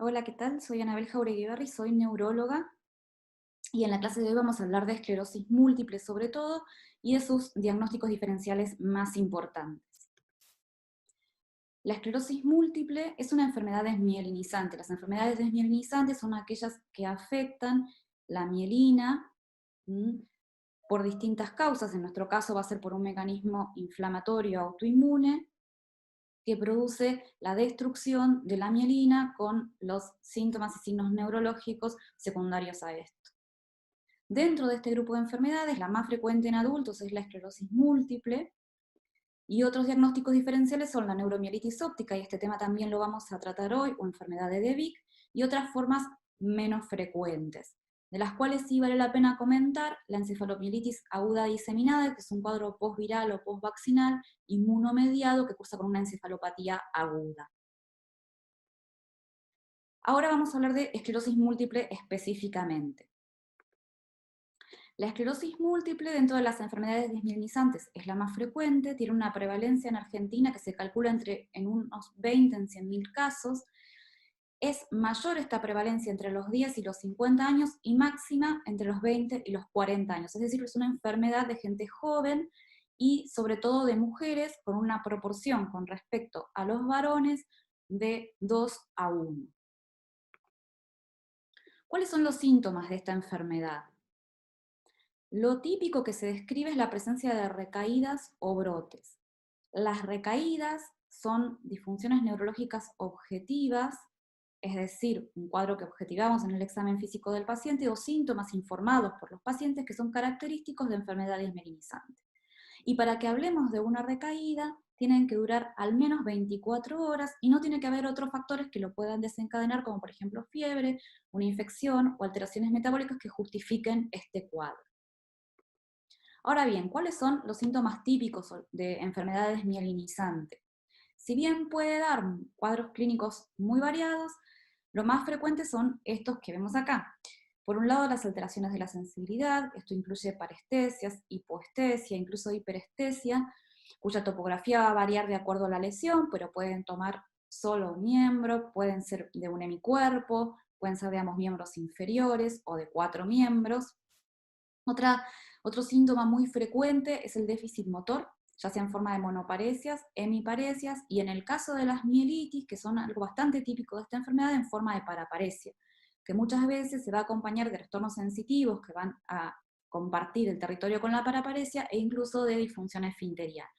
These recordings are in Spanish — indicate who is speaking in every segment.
Speaker 1: Hola, ¿qué tal? Soy Anabel Jauregui, soy neuróloga y en la clase de hoy vamos a hablar de esclerosis múltiple sobre todo y de sus diagnósticos diferenciales más importantes. La esclerosis múltiple es una enfermedad desmielinizante. Las enfermedades desmielinizantes son aquellas que afectan la mielina por distintas causas. En nuestro caso va a ser por un mecanismo inflamatorio autoinmune que produce la destrucción de la mielina con los síntomas y signos neurológicos secundarios a esto. Dentro de este grupo de enfermedades, la más frecuente en adultos es la esclerosis múltiple, y otros diagnósticos diferenciales son la neuromielitis óptica, y este tema también lo vamos a tratar hoy, o enfermedad de Devic, y otras formas menos frecuentes, de las cuales sí vale la pena comentar la encefalomielitis aguda diseminada, que es un cuadro postviral o postvaccinal inmunomediado que cursa con una encefalopatía aguda. Ahora vamos a hablar de esclerosis múltiple específicamente. La esclerosis múltiple dentro de las enfermedades desmielinizantes es la más frecuente, tiene una prevalencia en Argentina que se calcula en unos 20 en 100.000 casos. Es mayor esta prevalencia entre los 10 y los 50 años y máxima entre los 20 y los 40 años. Es decir, es una enfermedad de gente joven y sobre todo de mujeres con una proporción con respecto a los varones de 2:1. ¿Cuáles son los síntomas de esta enfermedad? Lo típico que se describe es la presencia de recaídas o brotes. Las recaídas son disfunciones neurológicas objetivas, es decir, un cuadro que objetivamos en el examen físico del paciente, o síntomas informados por los pacientes que son característicos de enfermedades melinizantes. Y para que hablemos de una recaída, tienen que durar al menos 24 horas y no tiene que haber otros factores que lo puedan desencadenar, como por ejemplo fiebre, una infección o alteraciones metabólicas que justifiquen este cuadro. Ahora bien, ¿cuáles son los síntomas típicos de enfermedades mielinizantes? Si bien puede dar cuadros clínicos muy variados, lo más frecuentes son estos que vemos acá. Por un lado, las alteraciones de la sensibilidad, esto incluye parestesias, hipoestesia, incluso hiperestesia, cuya topografía va a variar de acuerdo a la lesión, pero pueden tomar solo un miembro, pueden ser de un hemicuerpo, pueden ser de ambos miembros inferiores o de 4 miembros. Otro síntoma muy frecuente es el déficit motor, ya sea en forma de monoparesias, hemiparesias, y en el caso de las mielitis, que son algo bastante típico de esta enfermedad, en forma de paraparesia, que muchas veces se va a acompañar de trastornos sensitivos que van a compartir el territorio con la paraparesia e incluso de disfunción esfinteriana.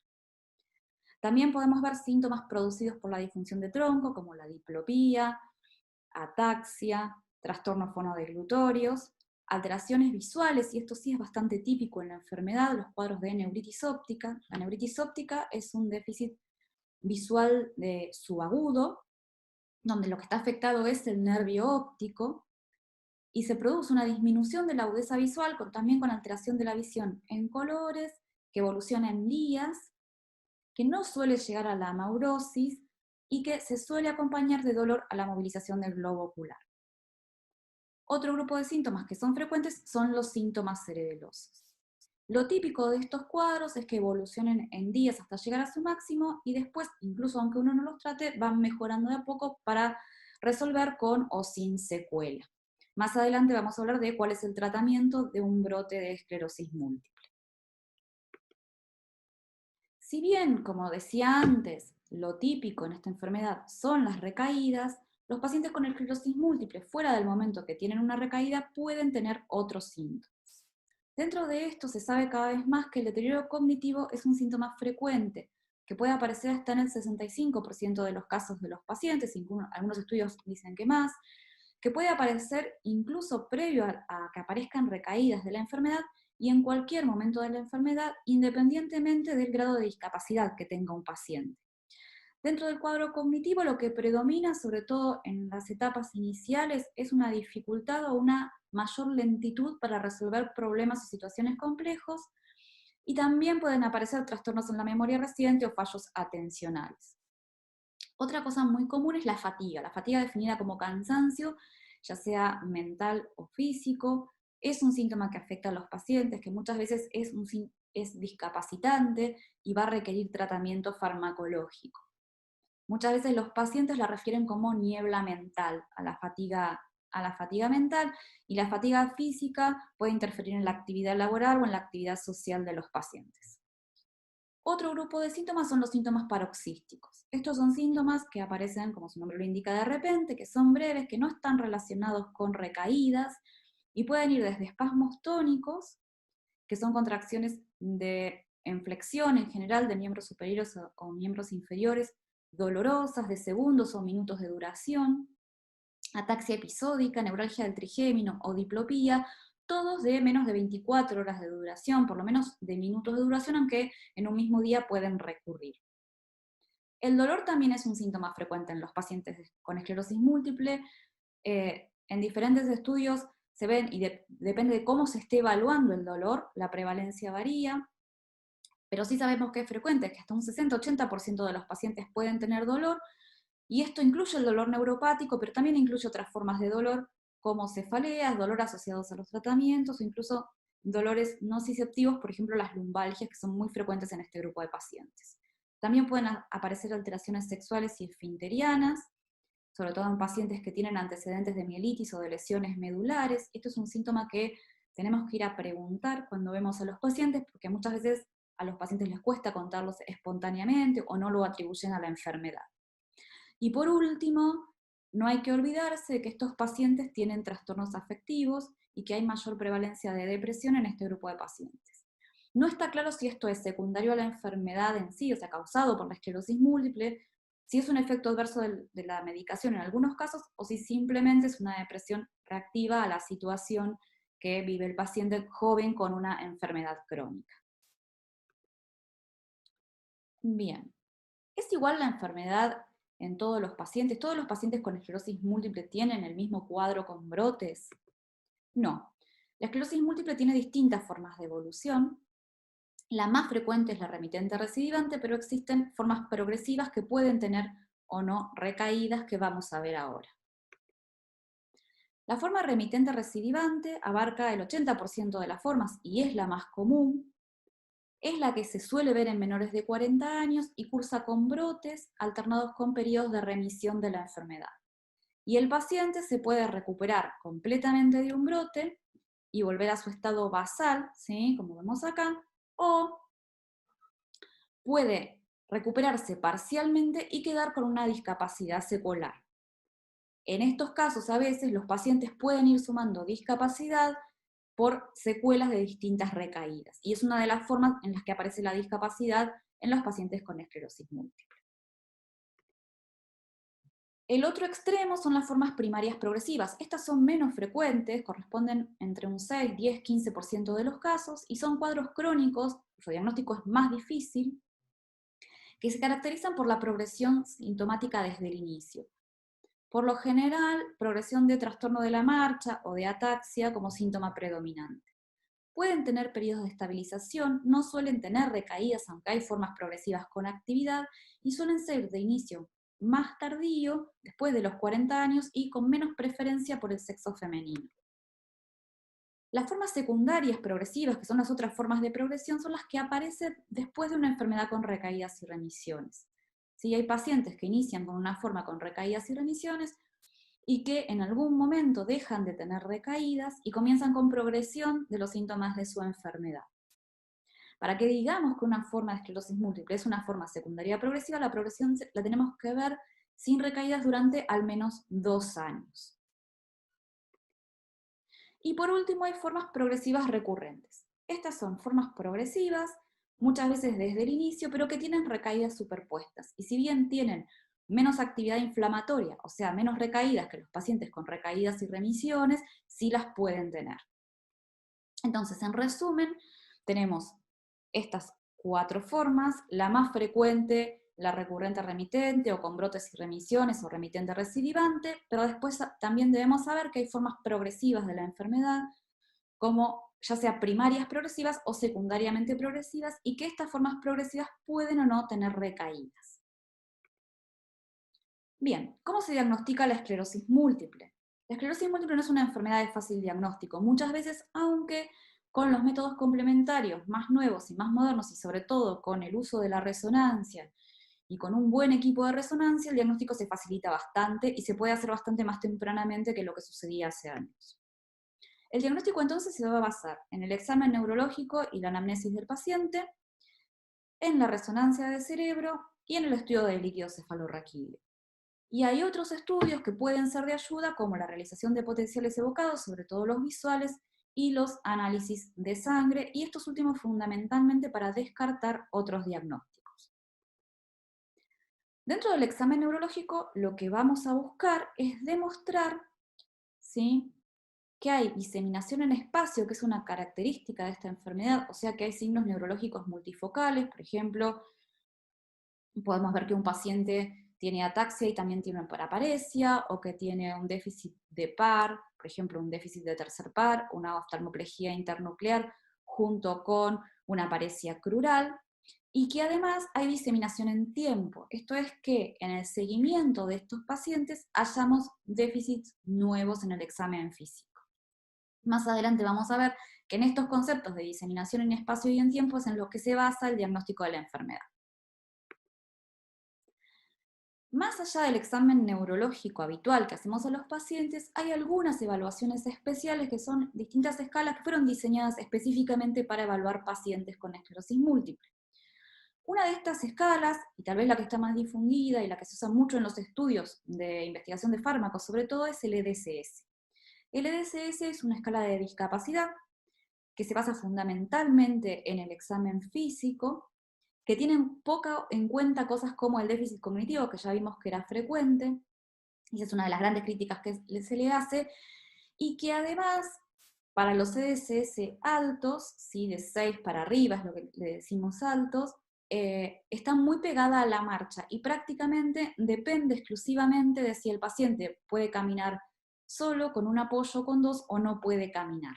Speaker 1: También podemos ver síntomas producidos por la disfunción de tronco, como la diplopía, ataxia, trastornos fonodeglutorios, alteraciones visuales, y esto sí es bastante típico en la enfermedad, los cuadros de neuritis óptica. La neuritis óptica es un déficit visual de subagudo, donde lo que está afectado es el nervio óptico, y se produce una disminución de la agudeza visual, también con alteración de la visión en colores, que evoluciona en días, que no suele llegar a la amaurosis y que se suele acompañar de dolor a la movilización del globo ocular. Otro grupo de síntomas que son frecuentes son los síntomas cerebelosos. Lo típico de estos cuadros es que evolucionen en días hasta llegar a su máximo y después, incluso aunque uno no los trate, van mejorando de a poco para resolver con o sin secuela. Más adelante vamos a hablar de cuál es el tratamiento de un brote de esclerosis múltiple. Si bien, como decía antes, lo típico en esta enfermedad son las recaídas, los pacientes con esclerosis múltiple, fuera del momento que tienen una recaída, pueden tener otros síntomas. Dentro de esto se sabe cada vez más que el deterioro cognitivo es un síntoma frecuente, que puede aparecer hasta en el 65% de los casos de los pacientes, algunos estudios dicen que más, que puede aparecer incluso previo a que aparezcan recaídas de la enfermedad y en cualquier momento de la enfermedad, independientemente del grado de discapacidad que tenga un paciente. Dentro del cuadro cognitivo, lo que predomina, sobre todo en las etapas iniciales, es una dificultad o una mayor lentitud para resolver problemas o situaciones complejos, y también pueden aparecer trastornos en la memoria reciente o fallos atencionales. Otra cosa muy común es la fatiga definida como cansancio, ya sea mental o físico. Es un síntoma que afecta a los pacientes, que muchas veces es discapacitante y va a requerir tratamiento farmacológico. Muchas veces los pacientes la refieren como niebla mental a la fatiga mental, y la fatiga física puede interferir en la actividad laboral o en la actividad social de los pacientes. Otro grupo de síntomas son los síntomas paroxísticos. Estos son síntomas que aparecen, como su nombre lo indica, de repente, que son breves, que no están relacionados con recaídas, y pueden ir desde espasmos tónicos, que son contracciones en flexión en general de miembros superiores o miembros inferiores, dolorosas de segundos o minutos de duración, ataxia episódica, neuralgia del trigémino o diplopía, todos de menos de 24 horas de duración, por lo menos de minutos de duración, aunque en un mismo día pueden recurrir. El dolor también es un síntoma frecuente en los pacientes con esclerosis múltiple. En diferentes estudios se ven, y depende de cómo se esté evaluando el dolor, la prevalencia varía, pero sí sabemos que es frecuente, que hasta un 60-80% de los pacientes pueden tener dolor, y esto incluye el dolor neuropático, pero también incluye otras formas de dolor, como cefaleas, dolor asociados a los tratamientos, o incluso dolores no nociceptivos, por ejemplo las lumbalgias, que son muy frecuentes en este grupo de pacientes. También pueden aparecer alteraciones sexuales y esfinterianas, sobre todo en pacientes que tienen antecedentes de mielitis o de lesiones medulares. Esto es un síntoma que tenemos que ir a preguntar cuando vemos a los pacientes, porque muchas veces a los pacientes les cuesta contarlos espontáneamente o no lo atribuyen a la enfermedad. Y por último, no hay que olvidarse de que estos pacientes tienen trastornos afectivos y que hay mayor prevalencia de depresión en este grupo de pacientes. No está claro si esto es secundario a la enfermedad en sí, o sea, causado por la esclerosis múltiple, si es un efecto adverso de la medicación en algunos casos, o si simplemente es una depresión reactiva a la situación que vive el paciente joven con una enfermedad crónica. Bien, ¿es igual la enfermedad en todos los pacientes? ¿Todos los pacientes con esclerosis múltiple tienen el mismo cuadro con brotes? No. La esclerosis múltiple tiene distintas formas de evolución. La más frecuente es la remitente recidivante, pero existen formas progresivas que pueden tener o no recaídas, que vamos a ver ahora. La forma remitente recidivante abarca el 80% de las formas y es la más común. Es la que se suele ver en menores de 40 años y cursa con brotes alternados con periodos de remisión de la enfermedad. Y el paciente se puede recuperar completamente de un brote y volver a su estado basal, ¿sí? Como vemos acá, o puede recuperarse parcialmente y quedar con una discapacidad secular. En estos casos, a veces, los pacientes pueden ir sumando discapacidad por secuelas de distintas recaídas. Y es una de las formas en las que aparece la discapacidad en los pacientes con esclerosis múltiple. El otro extremo son las formas primarias progresivas. Estas son menos frecuentes, corresponden entre un 6, 10, 15% de los casos, y son cuadros crónicos, cuyo diagnóstico es más difícil, que se caracterizan por la progresión sintomática desde el inicio. Por lo general, progresión de trastorno de la marcha o de ataxia como síntoma predominante. Pueden tener periodos de estabilización, no suelen tener recaídas, aunque hay formas progresivas con actividad, y suelen ser de inicio más tardío, después de los 40 años, y con menos preferencia por el sexo femenino. Las formas secundarias progresivas, que son las otras formas de progresión, son las que aparecen después de una enfermedad con recaídas y remisiones. ¿Sí? Hay pacientes que inician con una forma con recaídas y remisiones y que en algún momento dejan de tener recaídas y comienzan con progresión de los síntomas de su enfermedad. Para que digamos que una forma de esclerosis múltiple es una forma secundaria progresiva, la progresión la tenemos que ver sin recaídas durante al menos 2 años. Y por último hay formas progresivas recurrentes. Estas son formas progresivas, muchas veces desde el inicio, pero que tienen recaídas superpuestas. Y si bien tienen menos actividad inflamatoria, o sea, menos recaídas que los pacientes con recaídas y remisiones, sí las pueden tener. Entonces, en resumen, tenemos estas 4 formas, la más frecuente, la recurrente remitente, o con brotes y remisiones, o remitente recidivante, pero después también debemos saber que hay formas progresivas de la enfermedad, como ya sea primarias progresivas o secundariamente progresivas, y que estas formas progresivas pueden o no tener recaídas. Bien, ¿cómo se diagnostica la esclerosis múltiple? La esclerosis múltiple no es una enfermedad de fácil diagnóstico. Muchas veces, aunque con los métodos complementarios más nuevos y más modernos, y sobre todo con el uso de la resonancia y con un buen equipo de resonancia el diagnóstico se facilita bastante y se puede hacer bastante más tempranamente que lo que sucedía hace años. El diagnóstico entonces se va a basar en el examen neurológico y la anamnesis del paciente, en la resonancia de cerebro y en el estudio del líquido cefalorraquídeo. Y hay otros estudios que pueden ser de ayuda, como la realización de potenciales evocados, sobre todo los visuales, y los análisis de sangre, y estos últimos fundamentalmente para descartar otros diagnósticos. Dentro del examen neurológico, lo que vamos a buscar es demostrar, ¿sí?, que hay diseminación en espacio, que es una característica de esta enfermedad, o sea que hay signos neurológicos multifocales, por ejemplo, podemos ver que un paciente tiene ataxia y también tiene paraparesia, o que tiene un déficit de par, por ejemplo, un déficit de tercer par, una oftalmoplejía internuclear, junto con una paresia crural, y que además hay diseminación en tiempo. Esto es que en el seguimiento de estos pacientes hallamos déficits nuevos en el examen físico. Más adelante vamos a ver que en estos conceptos de diseminación en espacio y en tiempo es en los que se basa el diagnóstico de la enfermedad. Más allá del examen neurológico habitual que hacemos a los pacientes, hay algunas evaluaciones especiales que son distintas escalas que fueron diseñadas específicamente para evaluar pacientes con esclerosis múltiple. Una de estas escalas, y tal vez la que está más difundida y la que se usa mucho en los estudios de investigación de fármacos, sobre todo, es el EDSS. El EDSS es una escala de discapacidad que se basa fundamentalmente en el examen físico, que tienen poco en cuenta cosas como el déficit cognitivo, que ya vimos que era frecuente, y esa es una de las grandes críticas que se le hace, y que además, para los EDSS altos, ¿sí?, de 6 para arriba es lo que le decimos altos, está muy pegada a la marcha, y prácticamente depende exclusivamente de si el paciente puede caminar solo, con un apoyo, con dos, o no puede caminar.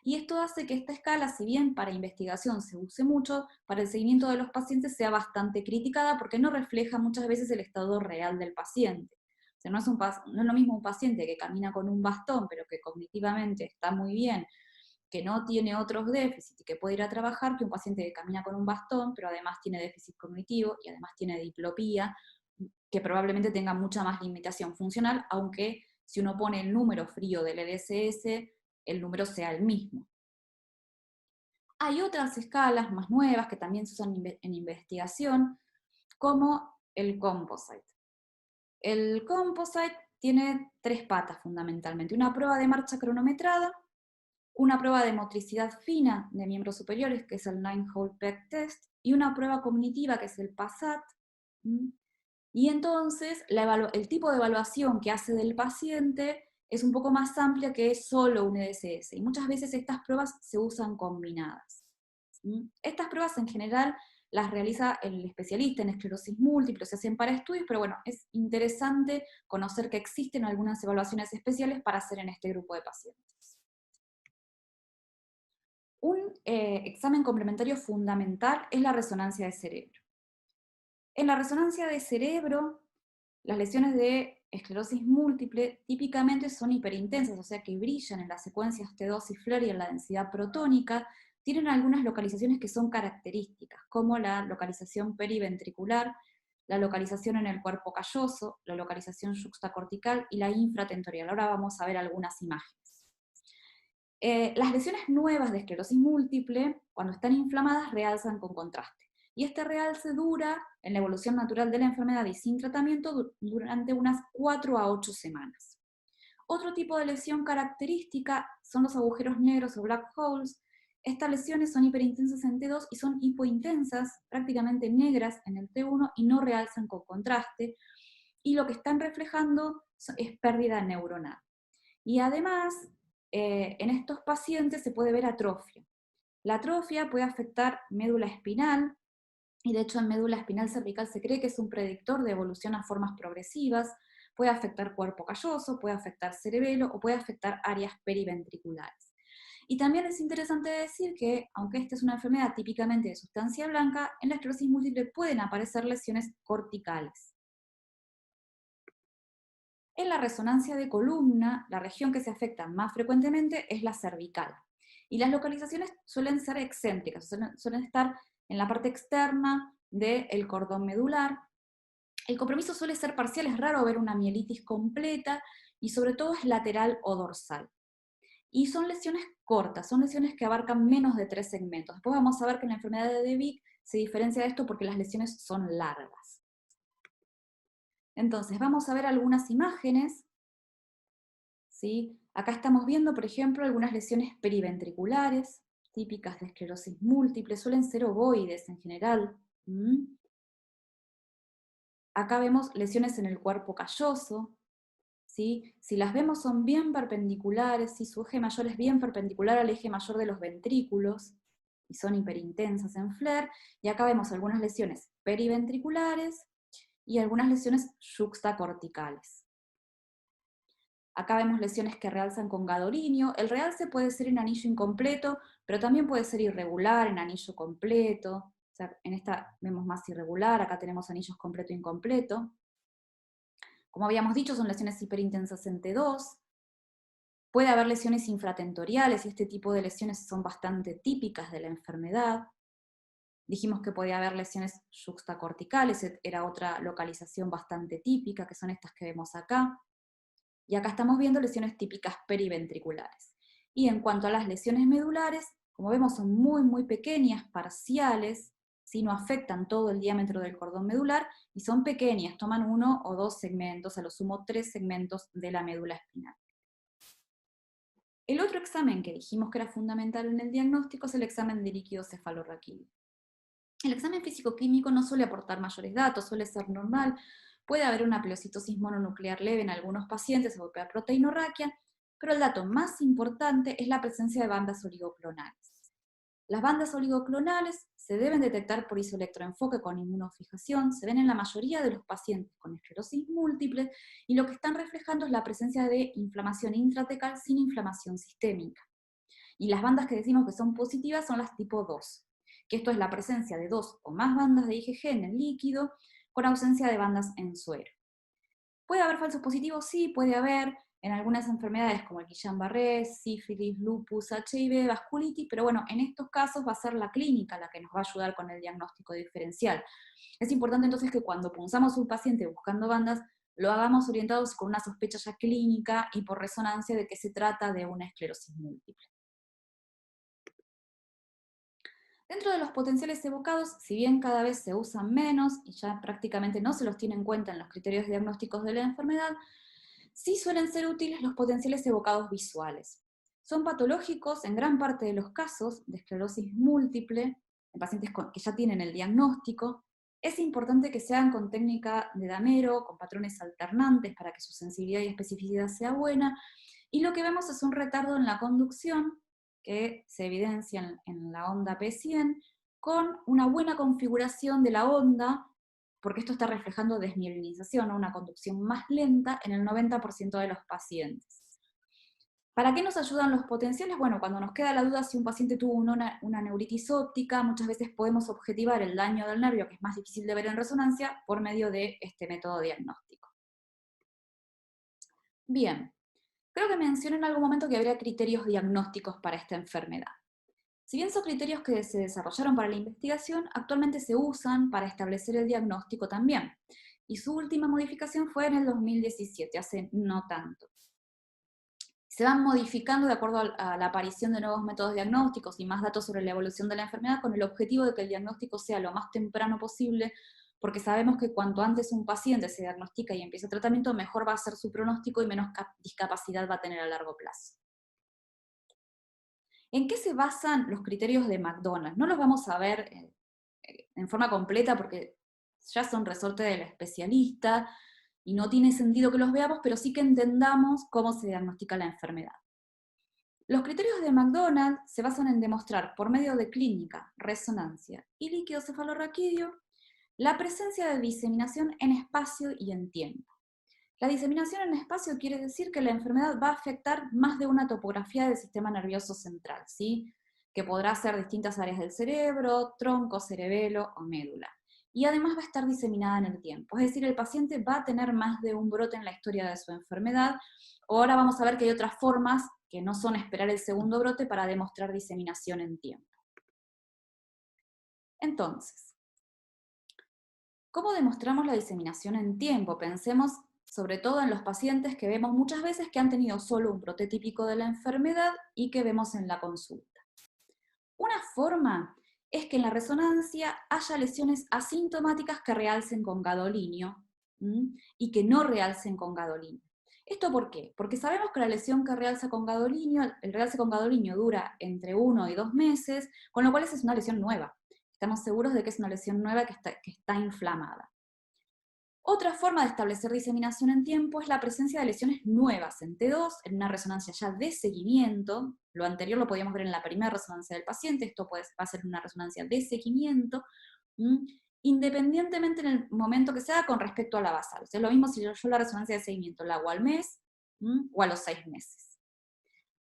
Speaker 1: Y esto hace que esta escala, si bien para investigación se use mucho, para el seguimiento de los pacientes sea bastante criticada porque no refleja muchas veces el estado real del paciente. O sea, no es lo mismo un paciente que camina con un bastón, pero que cognitivamente está muy bien, que no tiene otros déficits y que puede ir a trabajar, que un paciente que camina con un bastón, pero además tiene déficit cognitivo y además tiene diplopía, que probablemente tenga mucha más limitación funcional, aunque si uno pone el número frío del EDSS, el número sea el mismo. Hay otras escalas más nuevas que también se usan en investigación, como el composite. El composite tiene 3 patas fundamentalmente: una prueba de marcha cronometrada, una prueba de motricidad fina de miembros superiores, que es el 9-hole peg test, y una prueba cognitiva, que es el PASAT. Y entonces el tipo de evaluación que hace del paciente es un poco más amplia que solo un EDSS, y muchas veces estas pruebas se usan combinadas. Estas pruebas en general las realiza el especialista en esclerosis múltiple, se hacen para estudios, pero bueno, es interesante conocer que existen algunas evaluaciones especiales para hacer en este grupo de pacientes. Un examen complementario fundamental es la resonancia de cerebro. En la resonancia de cerebro, las lesiones de esclerosis múltiple típicamente son hiperintensas, o sea que brillan en las secuencias T2 y FLAIR y en la densidad protónica. Tienen algunas localizaciones que son características, como la localización periventricular, la localización en el cuerpo calloso, la localización yuxtacortical y la infratentorial. Ahora vamos a ver algunas imágenes. Las lesiones nuevas de esclerosis múltiple, cuando están inflamadas, realzan con contraste. Y este realce dura, en la evolución natural de la enfermedad y sin tratamiento, durante unas 4 a 8 semanas. Otro tipo de lesión característica son los agujeros negros o black holes. Estas lesiones son hiperintensas en T2 y son hipointensas, prácticamente negras en el T1, y no realzan con contraste, y lo que están reflejando es pérdida neuronal. Y además, en estos pacientes se puede ver atrofia. La atrofia puede afectar médula espinal, y de hecho en médula espinal cervical se cree que es un predictor de evolución a formas progresivas, puede afectar cuerpo calloso, puede afectar cerebelo o puede afectar áreas periventriculares. Y también es interesante decir que, aunque esta es una enfermedad típicamente de sustancia blanca, en la esclerosis múltiple pueden aparecer lesiones corticales. En la resonancia de columna, la región que se afecta más frecuentemente es la cervical. Y las localizaciones suelen ser excéntricas, suelen estar en la parte externa del cordón medular, El compromiso suele ser parcial, es raro ver una mielitis completa, y sobre todo es lateral o dorsal. Y son lesiones cortas, son lesiones que abarcan menos de 3 segmentos. Después vamos a ver que en la enfermedad de Vick se diferencia de esto porque las lesiones son largas. Entonces, vamos a ver algunas imágenes. ¿Sí? Acá estamos viendo, por ejemplo, algunas lesiones periventriculares, típicas de esclerosis múltiple, suelen ser ovoides en general. Acá vemos lesiones en el cuerpo calloso, ¿sí? Si las vemos son bien perpendiculares, ¿sí? Su eje mayor es bien perpendicular al eje mayor de los ventrículos, y son hiperintensas en FLAIR, y acá vemos algunas lesiones periventriculares y algunas lesiones yuxtacorticales. Acá vemos lesiones que realzan con gadolinio. El realce puede ser en anillo incompleto, pero también puede ser irregular, en anillo completo. O sea, en esta vemos más irregular, acá tenemos anillos completo e incompleto. Como habíamos dicho, son lesiones hiperintensas en T2. Puede haber lesiones infratentoriales, y este tipo de lesiones son bastante típicas de la enfermedad. Dijimos que podía haber lesiones yuxtacorticales, era otra localización bastante típica, que son estas que vemos acá. Y acá estamos viendo lesiones típicas periventriculares. Y en cuanto a las lesiones medulares, como vemos son muy pequeñas, parciales, ¿sí? No afectan todo el diámetro del cordón medular, y son pequeñas, toman 1 o 2 segmentos, a lo sumo 3 segmentos de la médula espinal. El otro examen que dijimos que era fundamental en el diagnóstico es el examen de líquido cefalorraquídeo. El examen físico-químico no suele aportar mayores datos, suele ser normal. Puede haber una pleocitosis mononuclear leve en algunos pacientes o proteinorraquia, pero el dato más importante es la presencia de bandas oligoclonales. Las bandas oligoclonales se deben detectar por isoelectroenfoque con inmunofijación, se ven en la mayoría de los pacientes con esclerosis múltiple, y lo que están reflejando es la presencia de inflamación intratecal sin inflamación sistémica. Y las bandas que decimos que son positivas son las tipo 2, que esto es la presencia de 2 o más bandas de IgG en el líquido, con ausencia de bandas en suero. ¿Puede haber falsos positivos? Sí, puede haber en algunas enfermedades como el Guillain-Barré, sífilis, lupus, HIV, vasculitis, pero bueno, en estos casos va a ser la clínica la que nos va a ayudar con el diagnóstico diferencial. Es importante entonces que cuando punzamos a un paciente buscando bandas, lo hagamos orientados con una sospecha ya clínica y por resonancia de que se trata de una esclerosis múltiple. Dentro de los potenciales evocados, si bien cada vez se usan menos y ya prácticamente no se los tiene en cuenta en los criterios diagnósticos de la enfermedad, sí suelen ser útiles los potenciales evocados visuales. Son patológicos en gran parte de los casos de esclerosis múltiple, en pacientes que ya tienen el diagnóstico. Es importante que se hagan con técnica de damero, con patrones alternantes para que su sensibilidad y especificidad sea buena, y lo que vemos es un retardo en la conducción, que se evidencia en la onda P100, con una buena configuración de la onda, porque esto está reflejando desmielinización, una conducción más lenta en el 90% de los pacientes. ¿Para qué nos ayudan los potenciales? Bueno, cuando nos queda la duda si un paciente tuvo una neuritis óptica, muchas veces podemos objetivar el daño del nervio, que es más difícil de ver en resonancia, por medio de este método diagnóstico. Bien, creo que mencioné en algún momento que habría criterios diagnósticos para esta enfermedad. Si bien son criterios que se desarrollaron para la investigación, actualmente se usan para establecer el diagnóstico también. Y su última modificación fue en el 2017, hace no tanto. Se van modificando de acuerdo a la aparición de nuevos métodos diagnósticos y más datos sobre la evolución de la enfermedad, con el objetivo de que el diagnóstico sea lo más temprano posible, porque sabemos que cuanto antes un paciente se diagnostica y empieza tratamiento, mejor va a ser su pronóstico y menos discapacidad va a tener a largo plazo. ¿En qué se basan los criterios de McDonald's? No los vamos a ver en forma completa porque ya son resorte del especialista y no tiene sentido que los veamos, pero sí que entendamos cómo se diagnostica la enfermedad. Los criterios de McDonald's se basan en demostrar por medio de clínica, resonancia y líquido cefalorraquídeo la presencia de diseminación en espacio y en tiempo. La diseminación en espacio quiere decir que la enfermedad va a afectar más de una topografía del sistema nervioso central, ¿sí? Que podrá ser distintas áreas del cerebro, tronco, cerebelo o médula. Y además va a estar diseminada en el tiempo, es decir, el paciente va a tener más de un brote en la historia de su enfermedad. Ahora vamos a ver que hay otras formas que no son esperar el segundo brote para demostrar diseminación en tiempo. Entonces, ¿Cómo demostramos la diseminación en tiempo? Pensemos sobre todo en los pacientes que vemos muchas veces que han tenido solo un brote típico de la enfermedad y que vemos en la consulta. Una forma es que en la resonancia haya lesiones asintomáticas que realcen con gadolinio y que no realcen con gadolinio. ¿Esto por qué? Porque sabemos que la lesión que realza con gadolinio, el realce con gadolinio dura entre 1 y 2 meses, con lo cual esa es una lesión nueva. Estamos seguros de que es una lesión nueva que está inflamada. Otra forma de establecer diseminación en tiempo es la presencia de lesiones nuevas en T2, en una resonancia ya de seguimiento. Lo anterior lo podíamos ver en la primera resonancia del paciente, esto va a ser una resonancia de seguimiento, independientemente en el momento que sea con respecto a la basal. O sea, es lo mismo si yo la resonancia de seguimiento la hago al mes o a los 6 meses.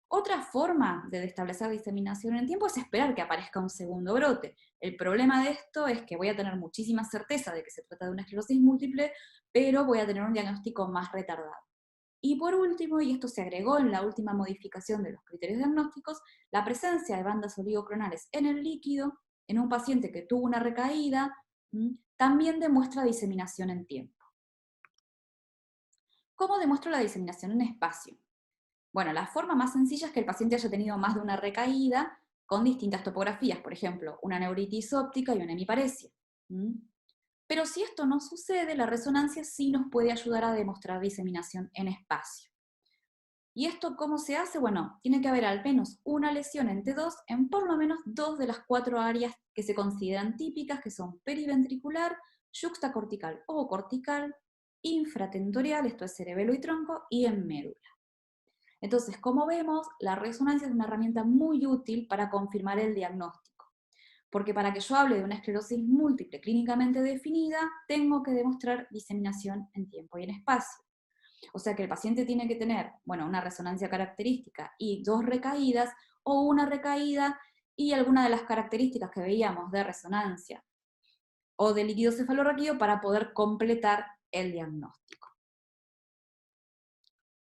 Speaker 1: Otra forma de establecer diseminación en tiempo es esperar que aparezca un segundo brote. El problema de esto es que voy a tener muchísima certeza de que se trata de una esclerosis múltiple, pero voy a tener un diagnóstico más retardado. Y por último, y esto se agregó en la última modificación de los criterios diagnósticos, la presencia de bandas oligocronales en el líquido en un paciente que tuvo una recaída también demuestra diseminación en tiempo. ¿Cómo demuestro la diseminación en espacio? Bueno, la forma más sencilla es que el paciente haya tenido más de una recaída con distintas topografías, por ejemplo, una neuritis óptica y una hemiparesia. Pero si esto no sucede, la resonancia sí nos puede ayudar a demostrar diseminación en espacio. ¿Y esto cómo se hace? Bueno, tiene que haber al menos una lesión en T2 en por lo menos 2 de las 4 áreas que se consideran típicas, que son periventricular, yuxtacortical o cortical, infratentorial, esto es cerebelo y tronco, y en médula. Entonces, como vemos, la resonancia es una herramienta muy útil para confirmar el diagnóstico, porque para que yo hable de una esclerosis múltiple clínicamente definida, tengo que demostrar diseminación en tiempo y en espacio. O sea que el paciente tiene que tener, bueno, una resonancia característica y 2 recaídas, o una recaída y alguna de las características que veíamos de resonancia o de líquido cefalorraquídeo para poder completar el diagnóstico.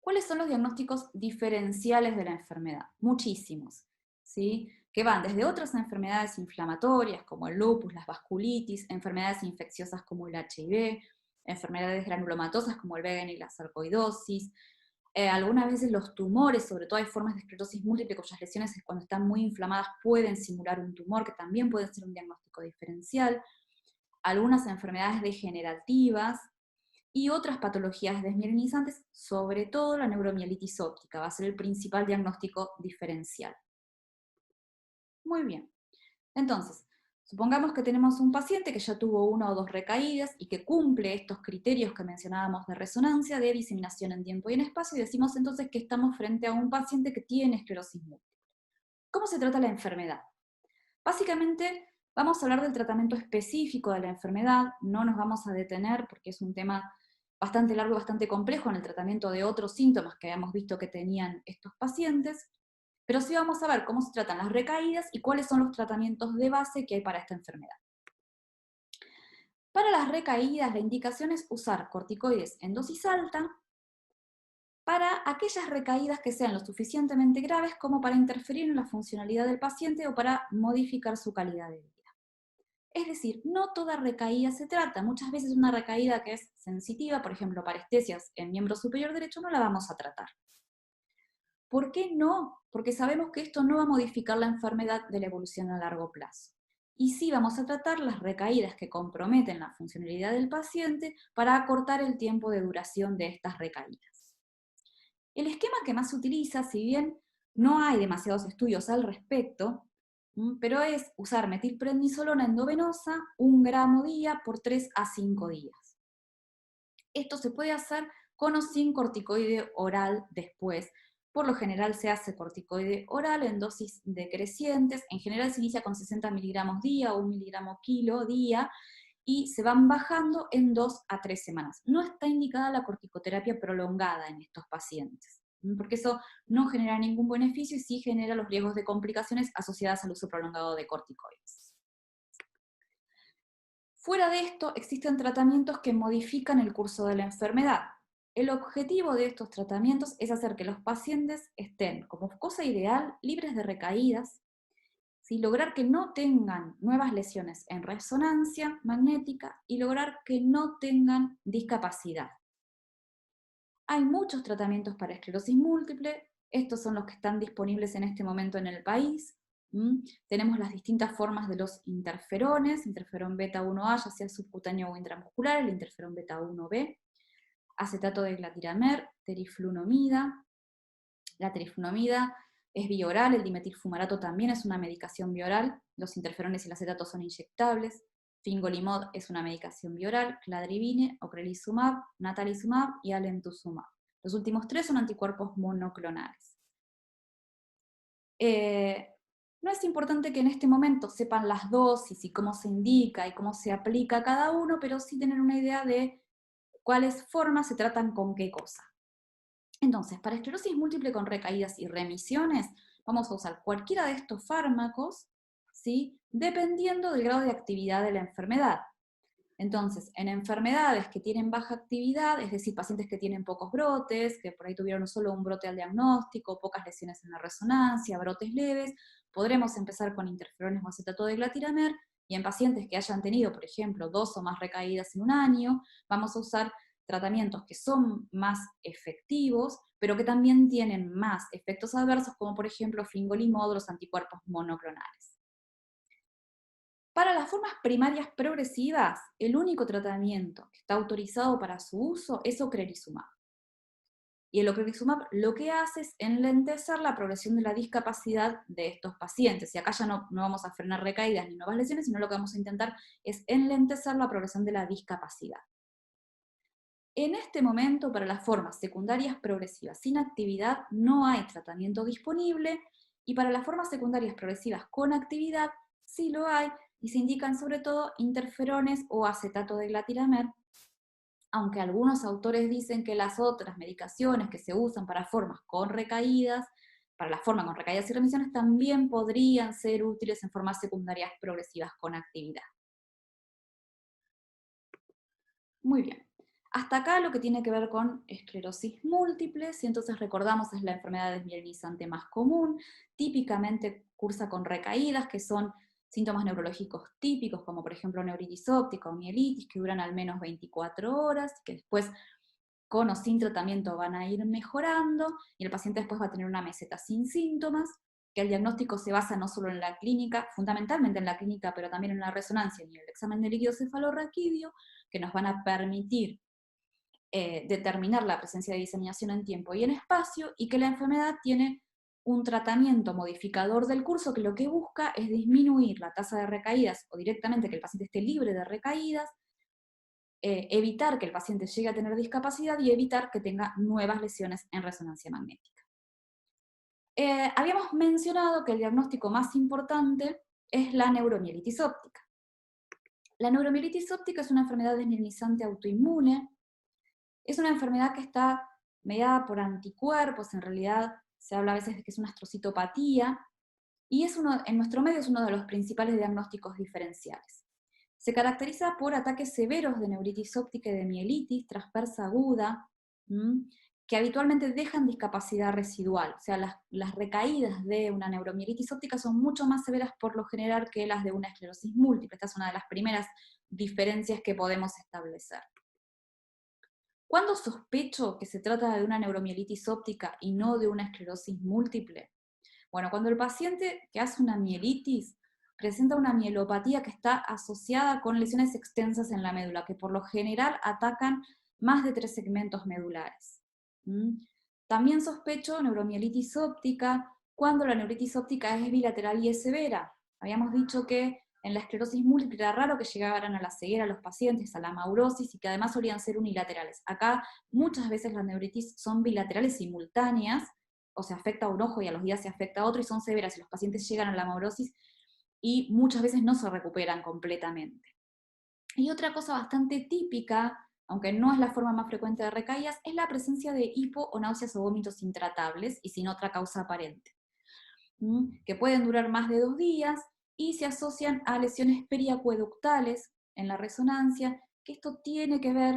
Speaker 1: ¿Cuáles son los diagnósticos diferenciales de la enfermedad? Muchísimos, ¿sí? Que van desde otras enfermedades inflamatorias como el lupus, las vasculitis, enfermedades infecciosas como el HIV, enfermedades granulomatosas como el Wegener y la sarcoidosis. Algunas veces los tumores, sobre todo hay formas de esclerosis múltiple cuyas lesiones cuando están muy inflamadas pueden simular un tumor, que también puede ser un diagnóstico diferencial. Algunas enfermedades degenerativas, y otras patologías desmielinizantes, sobre todo la neuromielitis óptica, va a ser el principal diagnóstico diferencial. Muy bien. Entonces, supongamos que tenemos un paciente que ya tuvo 1 o 2 recaídas y que cumple estos criterios que mencionábamos de resonancia, de diseminación en tiempo y en espacio, y decimos entonces que estamos frente a un paciente que tiene esclerosis múltiple. ¿Cómo se trata la enfermedad? Básicamente, vamos a hablar del tratamiento específico de la enfermedad, no nos vamos a detener porque es un tema bastante largo y bastante complejo en el tratamiento de otros síntomas que habíamos visto que tenían estos pacientes, pero sí vamos a ver cómo se tratan las recaídas y cuáles son los tratamientos de base que hay para esta enfermedad. Para las recaídas, la indicación es usar corticoides en dosis alta para aquellas recaídas que sean lo suficientemente graves como para interferir en la funcionalidad del paciente o para modificar su calidad de vida. Es decir, no toda recaída se trata. Muchas veces una recaída que es sensitiva, por ejemplo, parestesias en miembro superior derecho, no la vamos a tratar. ¿Por qué no? Porque sabemos que esto no va a modificar la enfermedad de la evolución a largo plazo. Y sí vamos a tratar las recaídas que comprometen la funcionalidad del paciente para acortar el tiempo de duración de estas recaídas. El esquema que más se utiliza, si bien no hay demasiados estudios al respecto, pero es usar metilprednisolona endovenosa 1 gramo día por 3 a 5 días. Esto se puede hacer con o sin corticoide oral después. Por lo general se hace corticoide oral en dosis decrecientes. En general se inicia con 60 miligramos día o 1 miligramo kilo día y se van bajando en 2 a 3 semanas. No está indicada la corticoterapia prolongada en estos pacientes, porque eso no genera ningún beneficio y sí genera los riesgos de complicaciones asociadas al uso prolongado de corticoides. Fuera de esto, existen tratamientos que modifican el curso de la enfermedad. El objetivo de estos tratamientos es hacer que los pacientes estén, como cosa ideal, libres de recaídas ¿sí? Lograr que no tengan nuevas lesiones en resonancia magnética y lograr que no tengan discapacidad. Hay muchos tratamientos para esclerosis múltiple, estos son los que están disponibles en este momento en el país. Tenemos las distintas formas de los interferones, interferón beta 1A, ya sea subcutáneo o intramuscular, el interferón beta 1B, acetato de glatiramer, teriflunomida. La teriflunomida es bioral, el dimetilfumarato también es una medicación bioral, los interferones y el acetato son inyectables, fingolimod es una medicación bioral, cladribine, ocrelizumab, natalizumab y alemtuzumab. Los últimos tres son anticuerpos monoclonales. No es importante que en este momento sepan las dosis y cómo se indica y cómo se aplica cada uno, pero sí tener una idea de cuáles formas se tratan con qué cosa. Entonces, para esclerosis múltiple con recaídas y remisiones, vamos a usar cualquiera de estos fármacos, ¿sí? Dependiendo del grado de actividad de la enfermedad. Entonces, en enfermedades que tienen baja actividad, es decir, pacientes que tienen pocos brotes, que por ahí tuvieron solo un brote al diagnóstico, pocas lesiones en la resonancia, brotes leves, podremos empezar con interferones o acetato de glatiramer, y en pacientes que hayan tenido, por ejemplo, 2 o más recaídas en un año, vamos a usar tratamientos que son más efectivos, pero que también tienen más efectos adversos, como por ejemplo fingolimod o los anticuerpos monoclonales. Para las formas primarias progresivas, el único tratamiento que está autorizado para su uso es ocrelizumab. Y el ocrelizumab lo que hace es enlentecer la progresión de la discapacidad de estos pacientes. Y acá ya no vamos a frenar recaídas ni nuevas lesiones, sino lo que vamos a intentar es enlentecer la progresión de la discapacidad. En este momento, para las formas secundarias progresivas sin actividad, no hay tratamiento disponible, y para las formas secundarias progresivas con actividad, sí lo hay, y se indican sobre todo interferones o acetato de glatiramer, aunque algunos autores dicen que las otras medicaciones que se usan para formas con recaídas, para la forma con recaídas y remisiones, también podrían ser útiles en formas secundarias progresivas con actividad. Muy bien. Hasta acá lo que tiene que ver con esclerosis múltiple, si entonces recordamos es la enfermedad desmielinizante más común, típicamente cursa con recaídas, que son síntomas neurológicos típicos, como por ejemplo neuritis óptica o mielitis, que duran al menos 24 horas, que después con o sin tratamiento van a ir mejorando, y el paciente después va a tener una meseta sin síntomas, que el diagnóstico se basa no solo en la clínica, fundamentalmente en la clínica, pero también en la resonancia y en el examen de líquido cefalorraquídeo, que nos van a permitir determinar la presencia de diseminación en tiempo y en espacio, y que la enfermedad tiene un tratamiento modificador del curso que lo que busca es disminuir la tasa de recaídas, o directamente que el paciente esté libre de recaídas, evitar que el paciente llegue a tener discapacidad y evitar que tenga nuevas lesiones en resonancia magnética. Habíamos mencionado que el diagnóstico más importante es la neuromielitis óptica. La neuromielitis óptica es una enfermedad desmielinizante autoinmune. Es una enfermedad que está mediada por anticuerpos, en realidad se habla a veces de que es una astrocitopatía, y en nuestro medio es uno de los principales diagnósticos diferenciales. Se caracteriza por ataques severos de neuritis óptica y de mielitis transversa aguda, que habitualmente dejan discapacidad residual. O sea, las recaídas de una neuromielitis óptica son mucho más severas por lo general que las de una esclerosis múltiple. Esta es una de las primeras diferencias que podemos establecer. ¿Cuándo sospecho que se trata de una neuromielitis óptica y no de una esclerosis múltiple? Bueno, cuando el paciente que hace una mielitis presenta una mielopatía que está asociada con lesiones extensas en la médula, que por lo general atacan más de 3 segmentos medulares. También sospecho neuromielitis óptica cuando la neuritis óptica es bilateral y es severa. Habíamos dicho que en la esclerosis múltiple era raro que llegaran a la ceguera los pacientes, a la maurosis, y que además solían ser unilaterales. Acá muchas veces las neuritis son bilaterales simultáneas, o se afecta a un ojo y a los días se afecta a otro, y son severas, y los pacientes llegan a la maurosis y muchas veces no se recuperan completamente. Y otra cosa bastante típica, aunque no es la forma más frecuente de recaídas, es la presencia de hipo o náuseas o vómitos intratables y sin otra causa aparente, que pueden durar más de 2 días y se asocian a lesiones periacueductales en la resonancia, que esto tiene que ver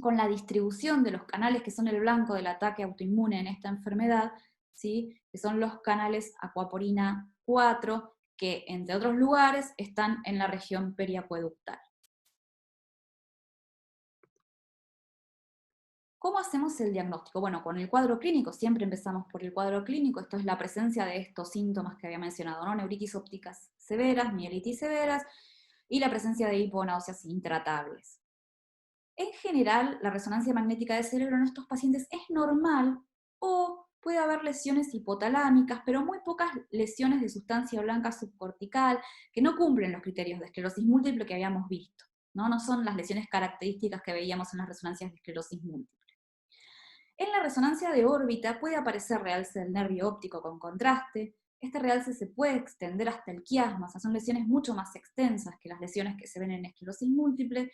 Speaker 1: con la distribución de los canales que son el blanco del ataque autoinmune en esta enfermedad, ¿sí? Que son los canales acuaporina 4, que, entre otros lugares, están en la región periacueductal. ¿Cómo hacemos el diagnóstico? Bueno, con el cuadro clínico, siempre empezamos por el cuadro clínico, esto es la presencia de estos síntomas que había mencionado, ¿no? Neuritis ópticas severas, mielitis severas, y la presencia de hiponáuseas intratables. En general, la resonancia magnética del cerebro en estos pacientes es normal, o puede haber lesiones hipotalámicas, pero muy pocas lesiones de sustancia blanca subcortical que no cumplen los criterios de esclerosis múltiple que habíamos visto, ¿no? No son las lesiones características que veíamos en las resonancias de esclerosis múltiple. En la resonancia de órbita puede aparecer realce del nervio óptico con contraste. Este realce se puede extender hasta el quiasma, o sea, son lesiones mucho más extensas que las lesiones que se ven en esclerosis múltiple.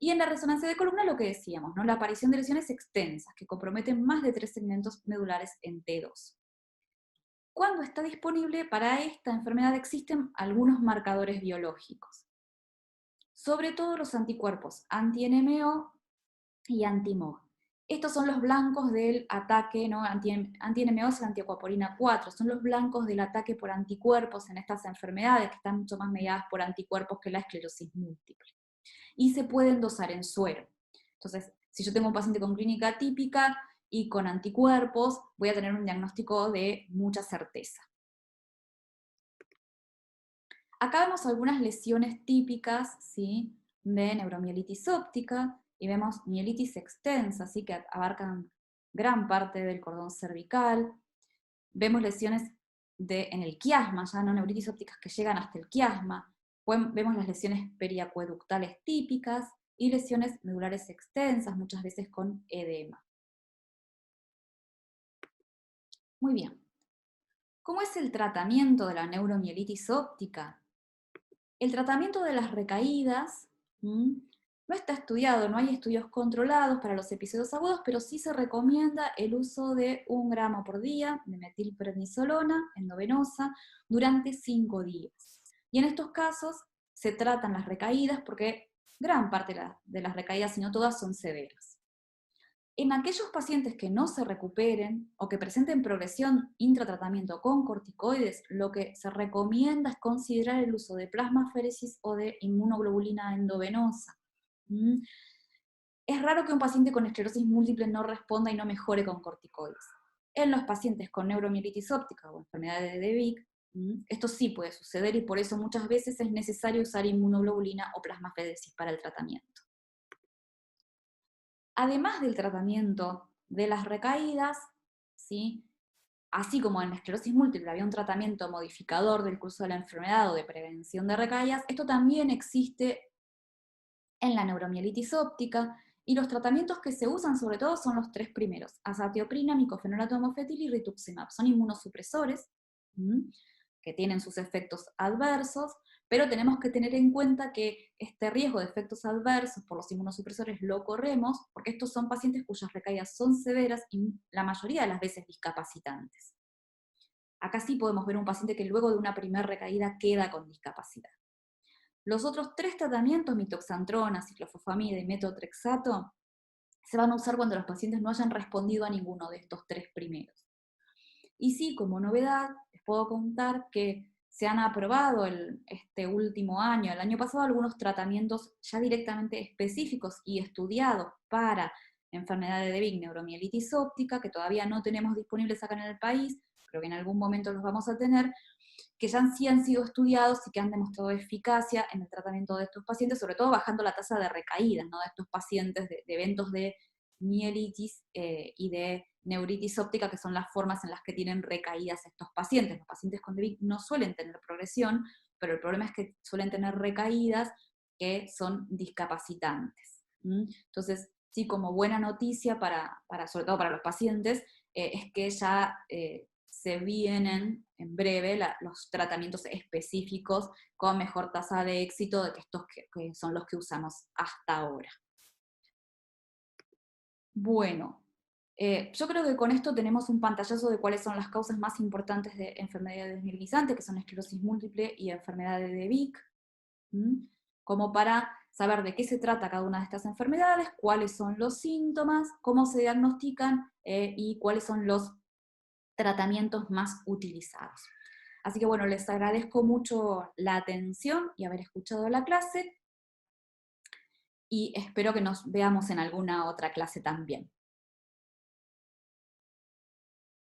Speaker 1: Y en la resonancia de columna lo que decíamos, ¿no? La aparición de lesiones extensas que comprometen más de 3 segmentos medulares en T2. Cuando está disponible, para esta enfermedad existen algunos marcadores biológicos, sobre todo los anticuerpos anti-NMO y anti-MOG. Estos son los blancos del ataque, ¿no? Anti-NMO es la antiocuaporina 4, son los blancos del ataque por anticuerpos en estas enfermedades que están mucho más mediadas por anticuerpos que la esclerosis múltiple. Y se pueden dosar en suero. Entonces, si yo tengo un paciente con clínica típica y con anticuerpos, voy a tener un diagnóstico de mucha certeza. Acá vemos algunas lesiones típicas, ¿sí?, de neuromielitis óptica, y vemos mielitis extensa, ¿sí?, que abarcan gran parte del cordón cervical. Vemos lesiones en el quiasma, ya no neuritis ópticas que llegan hasta el quiasma. Vemos las lesiones periacueductales típicas y lesiones medulares extensas, muchas veces con edema. Muy bien. ¿Cómo es el tratamiento de la neuromielitis óptica? El tratamiento de las recaídas no está estudiado, no hay estudios controlados para los episodios agudos, pero sí se recomienda el uso de 1 gramo por día de metilprednisolona endovenosa durante 5 días. Y en estos casos se tratan las recaídas porque gran parte de las recaídas, si no todas, son severas. En aquellos pacientes que no se recuperen o que presenten progresión intratratamiento con corticoides, lo que se recomienda es considerar el uso de plasmaféresis o de inmunoglobulina endovenosa. Es raro que un paciente con esclerosis múltiple no responda y no mejore con corticoides. En los pacientes con neuromielitis óptica o enfermedades de Vick, esto sí puede suceder y por eso muchas veces es necesario usar inmunoglobulina o plasmaféresis para el tratamiento. Además del tratamiento de las recaídas, ¿sí?, así como en la esclerosis múltiple había un tratamiento modificador del curso de la enfermedad o de prevención de recaídas, esto también existe en la neuromielitis óptica, y los tratamientos que se usan sobre todo son los 3 primeros: azatioprina, micofenolato de mofetil y rituximab. Son inmunosupresores que tienen sus efectos adversos, pero tenemos que tener en cuenta que este riesgo de efectos adversos por los inmunosupresores lo corremos, porque estos son pacientes cuyas recaídas son severas y la mayoría de las veces discapacitantes. Acá sí podemos ver un paciente que luego de una primera recaída queda con discapacidad. Los otros 3 tratamientos, mitoxantrona, ciclofosfamida y metotrexato, se van a usar cuando los pacientes no hayan respondido a ninguno de estos 3 primeros. Y sí, como novedad, les puedo contar que se han aprobado este último año, el año pasado, algunos tratamientos ya directamente específicos y estudiados para enfermedades de Vick, neuromielitis óptica, que todavía no tenemos disponibles acá en el país, pero que en algún momento los vamos a tener, que ya sí han sido estudiados y que han demostrado eficacia en el tratamiento de estos pacientes, sobre todo bajando la tasa de recaídas, ¿no?, de estos pacientes de eventos de mielitis y de neuritis óptica, que son las formas en las que tienen recaídas estos pacientes. Los pacientes con Vick no suelen tener progresión, pero el problema es que suelen tener recaídas que son discapacitantes. Entonces, sí, como buena noticia, sobre todo para los pacientes, es que ya se vienen en breve los tratamientos específicos con mejor tasa de éxito de que estos que son los que usamos hasta ahora. Bueno, yo creo que con esto tenemos un pantallazo de cuáles son las causas más importantes de enfermedades desmielinizantes, que son esclerosis múltiple y enfermedades de Vick, como para saber de qué se trata cada una de estas enfermedades, cuáles son los síntomas, cómo se diagnostican y cuáles son los tratamientos más utilizados. Así que bueno, les agradezco mucho la atención y haber escuchado la clase, y espero que nos veamos en alguna otra clase también.